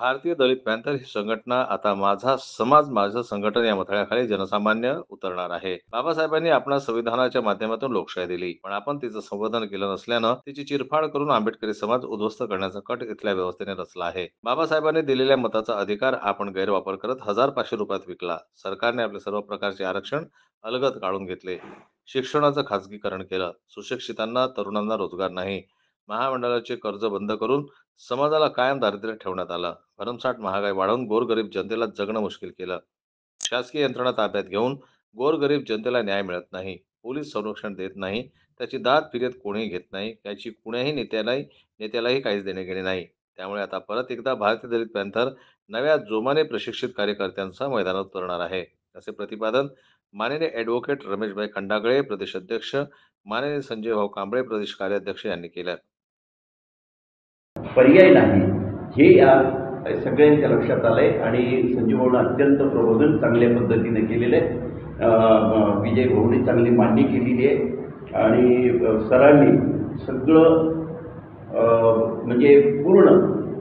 भारतीय दलित पॅंथर ही संघटना आता माझा समाज माझं संघटन या मथळ्याखाली जनसामान्य उतरणार आहे. बाबासाहेबांनी आपल्या संविधानाच्या माध्यमातून लोकशाही दिली, पण आपण तिचं संवर्धन केलं नसल्यानं तिची चिरफाड करून आंबेडकरी समाज उद्ध्वस्त करण्याचा कट इथल्या व्यवस्थेने रचला आहे. बाबासाहेबांनी दिलेल्या मताचा अधिकार आपण गैरवापर करत हजार 500 रुपयात विकला. सरकारने आपले सर्व प्रकारचे आरक्षण अलगद काढून घेतले. शिक्षणाचं खाजगीकरण केलं. सुशिक्षितांना तरुणांना रोजगार नाही. महामंडळाचे कर्ज बंद करून समाजाला कायम दारिद्र्यात ठेवण्यात आलं. भरमसाठ महागाई वाढवून गोरगरीब जनतेला जगणं मुश्किल केलं. शासकीय यंत्रणा ताब्यात घेऊन गोरगरीब जनतेला न्याय मिळत नाही. पोलीस संरक्षण देत नाही. त्याची दाद फिर्याद कोणीही घेत नाही. त्याची कुण्याही नेत्यालाही काहीच देणे-घेणे नाही. त्यामुळे आता परत एकदा भारतीय दलित पॅंथर नव्या जोमाने प्रशिक्षित कार्यकर्त्यांसह मैदानात उतरणार आहे. असे प्रतिपादन माननीय ॲडव्होकेट रमेशभाई खंडागळे, प्रदेश अध्यक्ष, माननीय संजय भाऊ कांबळे, प्रदेश कार्याध्यक्ष यांनी केलं. पर्याय नाही हे या सगळ्यांच्या लक्षात आलंय आणि संजय भाऊनं अत्यंत प्रबोधन चांगल्या पद्धतीने केलेलं आहे. विजय भाऊने चांगली मांडणी केलेली आहे आणि सरांनी सगळं म्हणजे पूर्ण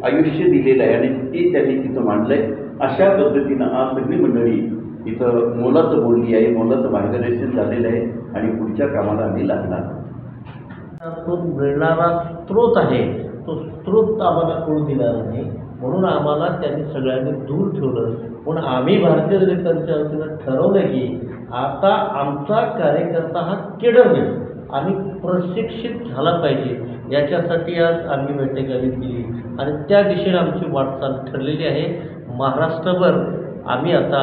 आयुष्य दिलेलं आहे आणि ते त्यांनी तिथं मांडलंय. अशा पद्धतीनं आज सगळी मंडळी इथं मोलाचं बोलली आहे, मोलाचं मार्गदर्शन झालेलं आहे आणि पुढच्या कामाला आम्ही लागणार. तो मिळणारा स्रोत आहे, तो स्रोत आम्हाला कळू दिला नाही, म्हणून आम्हाला त्यांनी सगळ्यांनी दूर ठेवलं. पण आम्ही भारतीय दलितांच्या वतीनं ठरवलं की आता आमचा कार्यकर्ता हा केडर नाही, आम्ही प्रशिक्षित झाला पाहिजे. याच्यासाठी आज आम्ही बैठक केली आणि त्या दिशेने आमची वाटचाल ठरलेली आहे. महाराष्ट्रभर आम्ही आता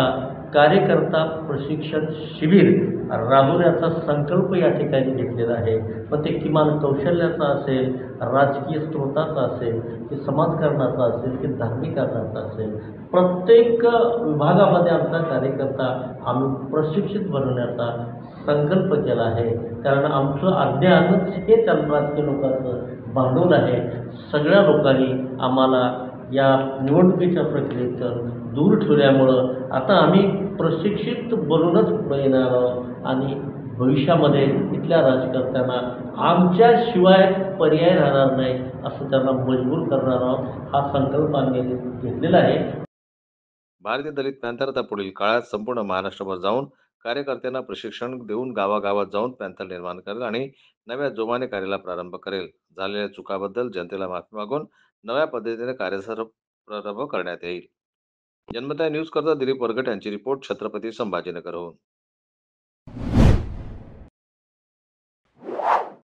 कार्यकर्ता प्रशिक्षण शिबिर राबवण्याचा संकल्प या ठिकाणी घेतलेला आहे. पण ते किमान कौशल्याचा असेल, राजकीय स्रोताचा असेल, की समाजकारणाचा असेल, की धार्मिकरणाचा असेल, प्रत्येक विभागामध्ये आमचा कार्यकर्ता आम्ही प्रशिक्षित बनवण्याचा संकल्प केला आहे. कारण आमचं अज्ञानच हे त्या राजकीय लोकांचं भांडवल आहे. सगळ्या लोकांनी आम्हाला या निवडणुकीच्या प्रक्रियेतून दूर ठेवल्यामुळं आता आम्ही प्रशिक्षित बनूनच पुढे येणार आहोत आणि भविष्यामध्ये इथल्या राजकर्त्यांना आमच्याशिवाय पर्याय राहणार नाही असं त्यांना मजबूर करणार आहोत. हा संकल्प आम्ही घेतलेला आहे. भारतीय दलित पॅंथर आता पुढील काळात संपूर्ण महाराष्ट्रभर जाऊन कार्यकर्त्यांना प्रशिक्षण देऊन गावागावात जाऊन पॅंथर निर्माण करेल आणि नव्या जोमाने कार्याला प्रारंभ करेल. झालेल्या चुकाबद्दल जनतेला माफी मागून नव्या पद्धतीने कार्याचा प्रारंभ करण्यात येईल. जन्मतः न्यूज करता दिलीप वरगट यांची रिपोर्ट, छत्रपती संभाजीनगरहून.